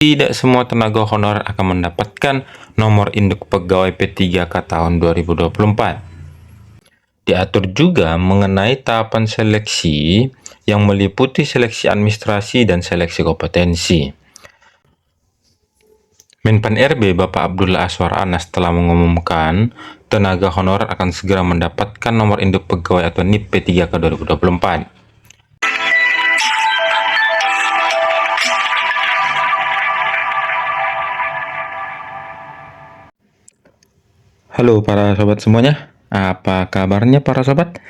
Tidak semua tenaga honorer akan mendapatkan nomor induk pegawai P3K tahun 2024. Diatur juga mengenai tahapan seleksi yang meliputi seleksi administrasi dan seleksi kompetensi. Menpan RB Bapak Abdullah Azwar Anas telah mengumumkan tenaga honorer akan segera mendapatkan nomor induk pegawai atau NIP P3K 2024. Halo para sobat semuanya, apa kabarnya para sobat?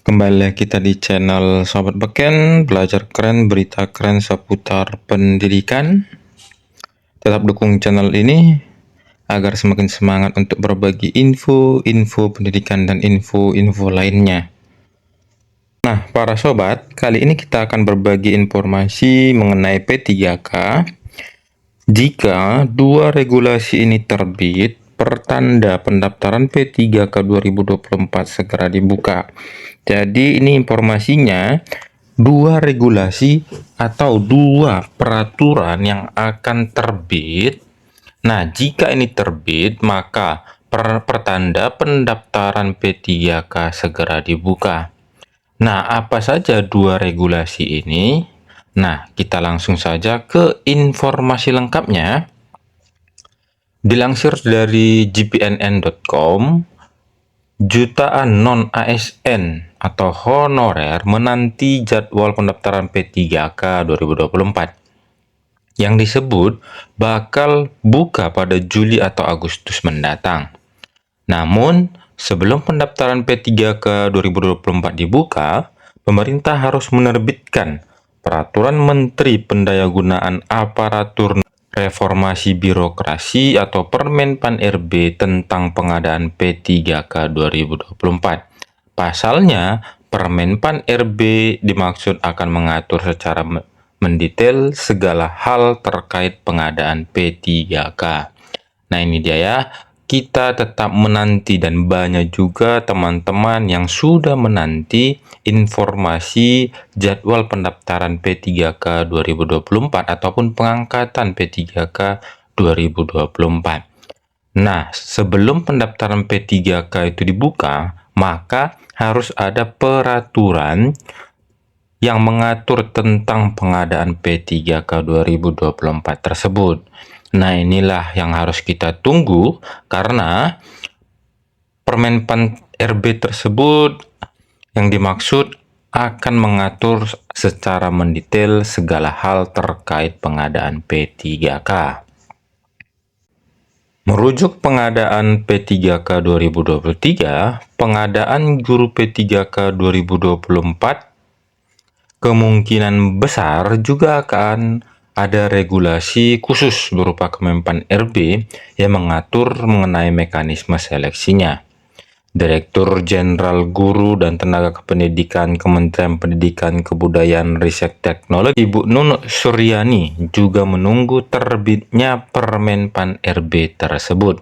Kembali kita di channel Sobat Beken, belajar keren, berita keren seputar pendidikan. Tetap dukung channel ini agar semakin semangat untuk berbagi info pendidikan dan info lainnya. Nah, para sobat, kali ini kita akan berbagi informasi mengenai P3K. Jika dua regulasi ini terbit, pertanda pendaftaran P3K 2024 segera dibuka. Jadi ini informasinya, dua regulasi atau dua peraturan yang akan terbit. Nah, jika ini terbit, maka pertanda pendaftaran P3K segera dibuka. Nah, apa saja dua regulasi ini? Nah, kita langsung saja ke informasi lengkapnya. Dilansir dari gpnn.com, jutaan non-ASN atau honorer menanti jadwal pendaftaran P3K 2024 yang disebut bakal buka pada Juli atau Agustus mendatang. Namun, sebelum pendaftaran P3K 2024 dibuka, pemerintah harus menerbitkan Peraturan Menteri Pendayagunaan Aparatur Reformasi Birokrasi atau Permenpan RB tentang pengadaan P3K 2024. Pasalnya, Permenpan RB dimaksud akan mengatur secara mendetail segala hal terkait pengadaan P3K. Nah, ini dia ya. Kita tetap menanti dan banyak juga teman-teman yang sudah menanti informasi jadwal pendaftaran P3K 2024 ataupun pengangkatan P3K 2024. Nah, sebelum pendaftaran P3K itu dibuka, maka harus ada peraturan yang mengatur tentang pengadaan P3K 2024 tersebut. Nah, inilah yang harus kita tunggu karena Permenpan RB tersebut yang dimaksud akan mengatur secara mendetail segala hal terkait pengadaan P3K. Merujuk pengadaan P3K 2023, pengadaan guru P3K 2024 kemungkinan besar juga akan ada regulasi khusus berupa Kemenpan RB yang mengatur mengenai mekanisme seleksinya. Direktur Jenderal Guru dan Tenaga Kependidikan Kementerian Pendidikan Kebudayaan Riset Teknologi Ibu Nunuk Suryani juga menunggu terbitnya Permenpan RB tersebut.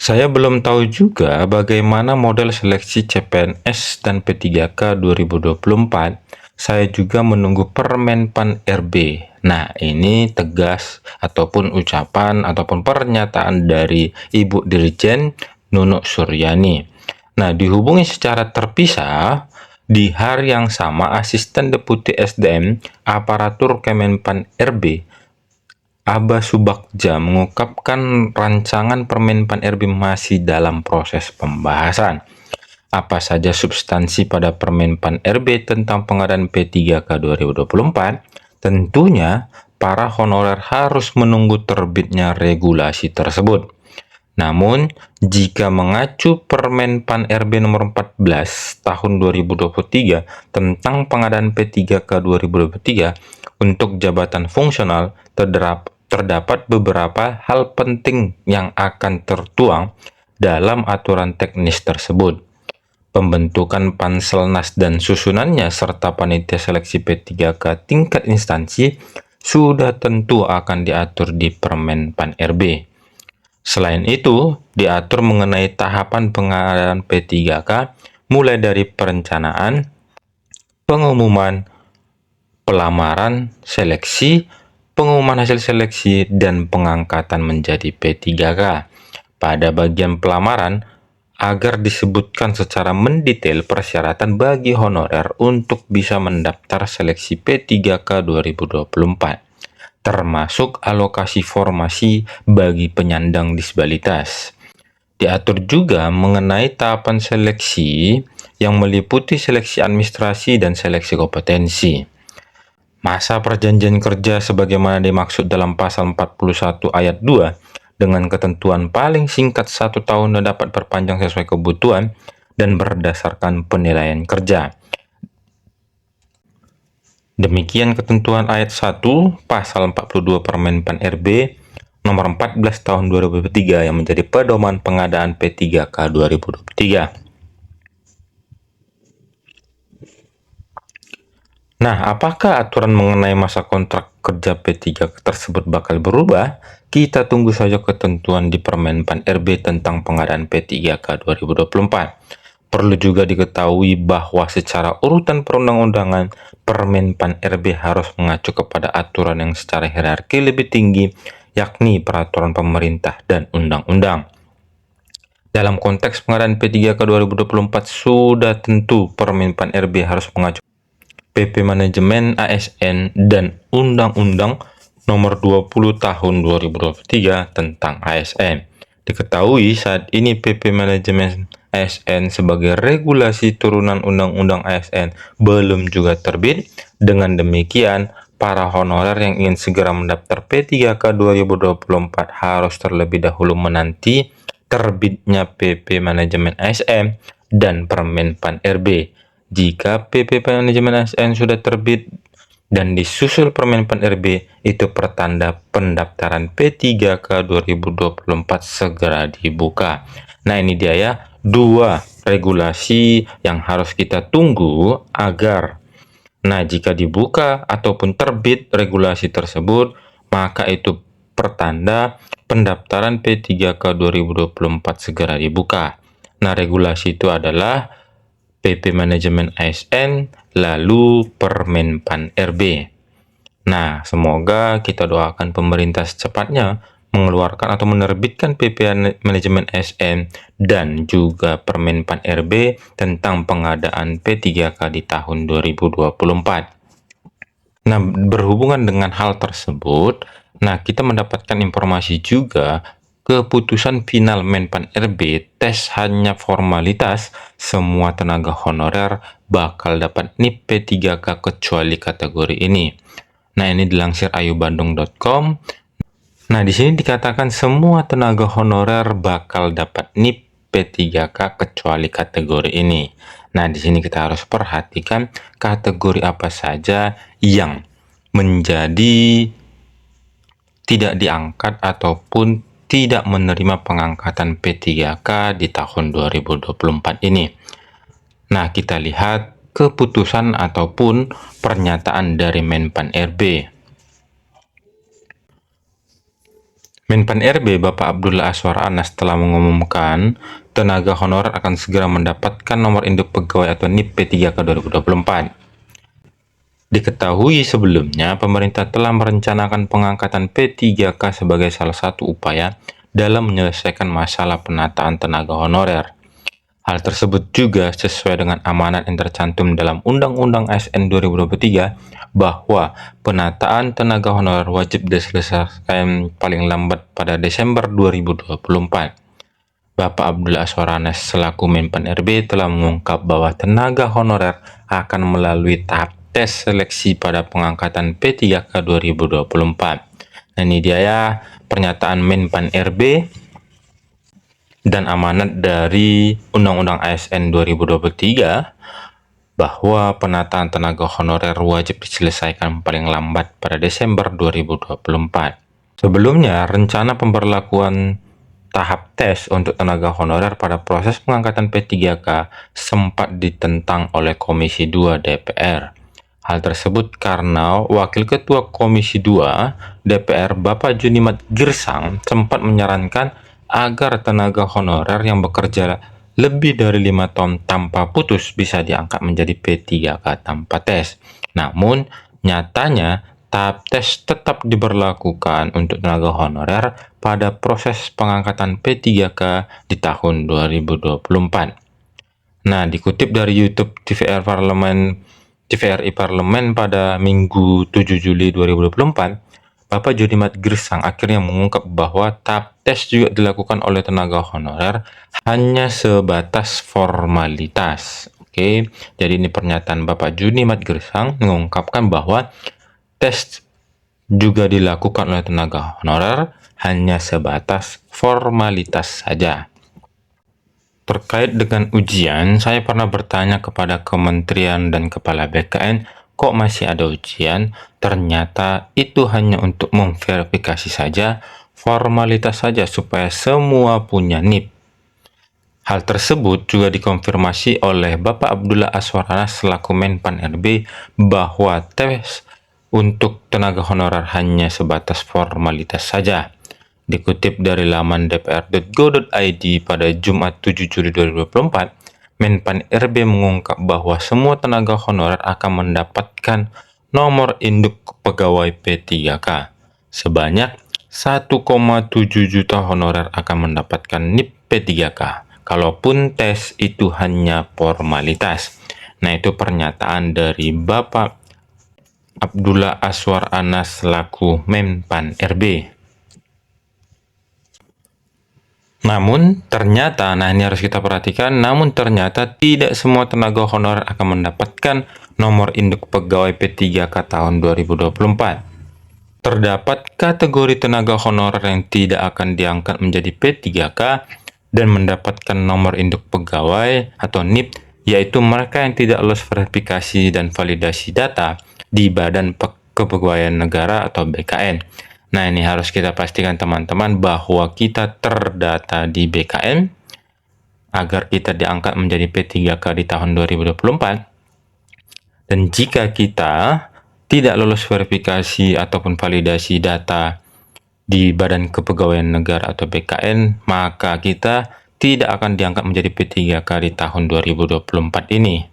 Saya belum tahu juga bagaimana model seleksi CPNS dan P3K 2024. Saya juga menunggu Permenpan RB. Nah, ini tegas ataupun ucapan ataupun pernyataan dari Ibu Dirjen Nunuk Suryani. Nah, dihubungi secara terpisah, di hari yang sama Asisten Deputi SDM Aparatur Kemenpan RB Aba Subagja mengungkapkan rancangan Permenpan RB masih dalam proses pembahasan. Apa saja substansi pada Permenpan RB tentang pengadaan P3K 2024? Tentunya, para honorer harus menunggu terbitnya regulasi tersebut. Namun, jika mengacu Permenpan RB nomor 14 tahun 2023 tentang pengadaan P3K 2023 untuk jabatan fungsional, terdapat beberapa hal penting yang akan tertuang dalam aturan teknis tersebut. Pembentukan Panselnas dan susunannya serta panitia seleksi P3K tingkat instansi sudah tentu akan diatur di Permenpan RB. Selain itu, diatur mengenai tahapan pengadaan P3K mulai dari perencanaan, pengumuman, pelamaran, seleksi, pengumuman hasil seleksi, dan pengangkatan menjadi P3K. Pada bagian pelamaran, agar disebutkan secara mendetail persyaratan bagi honorer untuk bisa mendaftar seleksi P3K 2024, termasuk alokasi formasi bagi penyandang disabilitas. Diatur juga mengenai tahapan seleksi yang meliputi seleksi administrasi dan seleksi kompetensi. Masa perjanjian kerja sebagaimana dimaksud dalam pasal 41 ayat 2 dengan ketentuan paling singkat 1 tahun dan dapat perpanjang sesuai kebutuhan dan berdasarkan penilaian kerja. Demikian ketentuan ayat 1 pasal 42 Permen PAN RB nomor 14 tahun 2023 yang menjadi pedoman pengadaan P3K 2023. Nah, apakah aturan mengenai masa kontrak kerja P3K tersebut bakal berubah? Kita tunggu saja ketentuan di Permen PAN RB tentang pengadaan P3K 2024. Perlu juga diketahui bahwa secara urutan perundang-undangan, Permen PAN RB harus mengacu kepada aturan yang secara hierarki lebih tinggi, yakni peraturan pemerintah dan undang-undang. Dalam konteks pengadaan P3K 2024, sudah tentu Permen PAN RB harus mengacu PP Manajemen ASN dan Undang-Undang Nomor 20 Tahun 2023 tentang ASN. Diketahui saat ini PP Manajemen ASN sebagai regulasi turunan Undang-Undang ASN belum juga terbit. Dengan demikian, para honorer yang ingin segera mendaftar P3K 2024 harus terlebih dahulu menanti terbitnya PP Manajemen ASN dan Permen PAN RB. Jika PP Manajemen ASN sudah terbit dan disusul Permen PAN RB, itu pertanda pendaftaran P3K 2024 segera dibuka. Nah, ini dia ya, 2 regulasi yang harus kita tunggu agar jika dibuka ataupun terbit regulasi tersebut, maka itu pertanda pendaftaran P3K 2024 segera dibuka. Nah, regulasi itu adalah PP Manajemen ASN, lalu Permen PAN RB. Nah, semoga kita doakan pemerintah secepatnya mengeluarkan atau menerbitkan PP Manajemen ASN dan juga Permen PAN RB tentang pengadaan P3K di tahun 2024. Nah, berhubungan dengan hal tersebut, kita mendapatkan informasi juga keputusan final Menpan RB tes hanya formalitas, semua tenaga honorer bakal dapat NIP P3K kecuali kategori ini. Nah, ini dilansir ayubandung.com. Nah, di sini dikatakan semua tenaga honorer bakal dapat NIP P3K kecuali kategori ini. Nah, di sini kita harus perhatikan kategori apa saja yang menjadi tidak diangkat ataupun tidak menerima pengangkatan P3K di tahun 2024 ini. Nah, kita lihat keputusan ataupun pernyataan dari Menpan RB. Menpan RB Bapak Abdullah Azwar Anas telah mengumumkan tenaga honorer akan segera mendapatkan nomor induk pegawai atau NIP P3K 2024. Diketahui sebelumnya, pemerintah telah merencanakan pengangkatan P3K sebagai salah satu upaya dalam menyelesaikan masalah penataan tenaga honorer. Hal tersebut juga sesuai dengan amanat yang tercantum dalam Undang-Undang ASN 2023 bahwa penataan tenaga honorer wajib diselesaikan paling lambat pada Desember 2024. Bapak Abdullah Azwar Anas selaku Menpan RB telah mengungkap bahwa tenaga honorer akan melalui tahap tes seleksi pada pengangkatan P3K 2024. Nah, ini dia ya pernyataan Menpan RB dan amanat dari Undang-Undang ASN 2023 bahwa penataan tenaga honorer wajib diselesaikan paling lambat pada Desember 2024. Sebelumnya, rencana pemberlakuan tahap tes untuk tenaga honorer pada proses pengangkatan P3K sempat ditentang oleh Komisi 2 DPR. Hal tersebut karena Wakil Ketua Komisi 2 DPR Bapak Junimat Girsang sempat menyarankan agar tenaga honorer yang bekerja lebih dari 5 tahun tanpa putus bisa diangkat menjadi P3K tanpa tes. Namun, Nyatanya, tahap tes tetap diberlakukan untuk tenaga honorer pada proses pengangkatan P3K di tahun 2024. Nah, dikutip dari YouTube TVRI Parlemen pada Minggu 7 Juli 2024, Bapak Junimat Girsang akhirnya mengungkap bahwa tahap tes juga dilakukan oleh tenaga honorer hanya sebatas formalitas. Oke, jadi ini pernyataan Bapak Junimat Girsang mengungkapkan bahwa tes juga dilakukan oleh tenaga honorer hanya sebatas formalitas saja. Terkait dengan ujian, saya pernah bertanya kepada kementerian dan kepala BKN, kok masih ada ujian? Ternyata itu hanya untuk memverifikasi saja, formalitas saja supaya semua punya NIP. Hal tersebut juga dikonfirmasi oleh Bapak Abdullah Azwar Anas selaku Menpan RB bahwa tes untuk tenaga honorer hanya sebatas formalitas saja. Dikutip dari laman dpr.go.id pada Jumat 7 Juli 2024, Menpan RB mengungkap bahwa semua tenaga honorer akan mendapatkan nomor induk pegawai P3K. Sebanyak 1,7 juta honorer akan mendapatkan NIP P3K. Kalaupun tes itu hanya formalitas. Nah, itu pernyataan dari Bapak Abdullah Azwar Anas selaku Menpan RB. Namun ternyata, nah ini harus kita perhatikan, namun ternyata tidak semua tenaga honorer akan mendapatkan nomor induk pegawai P3K tahun 2024. Terdapat kategori tenaga honorer yang tidak akan diangkat menjadi P3K dan mendapatkan nomor induk pegawai atau NIP, yaitu mereka yang tidak lolos verifikasi dan validasi data di Badan Kepegawaian Negara atau BKN. Nah, ini harus kita pastikan teman-teman bahwa kita terdata di BKN agar kita diangkat menjadi P3K di tahun 2024. Dan jika kita tidak lolos verifikasi ataupun validasi data di Badan Kepegawaian Negara atau BKN, maka kita tidak akan diangkat menjadi P3K di tahun 2024 ini.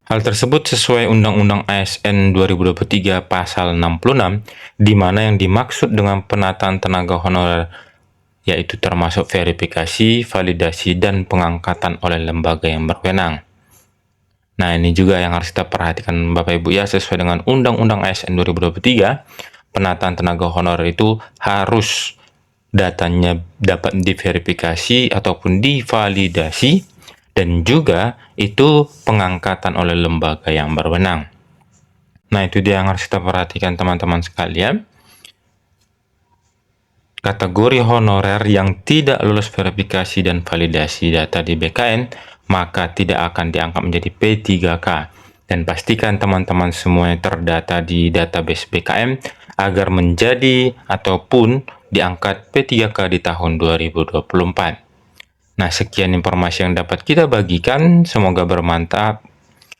Hal tersebut sesuai Undang-Undang ASN 2023 Pasal 66, di mana yang dimaksud dengan penataan tenaga honorer yaitu termasuk verifikasi, validasi, dan pengangkatan oleh lembaga yang berwenang. Nah, ini juga yang harus kita perhatikan Bapak Ibu ya, sesuai dengan Undang-Undang ASN 2023, penataan tenaga honorer itu harus datanya dapat diverifikasi ataupun divalidasi, dan juga itu pengangkatan oleh lembaga yang berwenang. Nah, itu dia yang harus kita perhatikan teman-teman sekalian. Kategori honorer yang tidak lulus verifikasi dan validasi data di BKN, maka tidak akan diangkat menjadi P3K. Dan pastikan teman-teman semuanya terdata di database BKN agar menjadi ataupun diangkat P3K di tahun 2024. Nah, sekian informasi yang dapat kita bagikan, semoga bermanfaat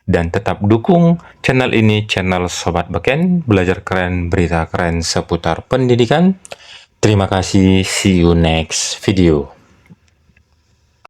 dan tetap dukung channel ini, channel Sobat Beken, belajar keren, berita keren seputar pendidikan. Terima kasih, see you next video.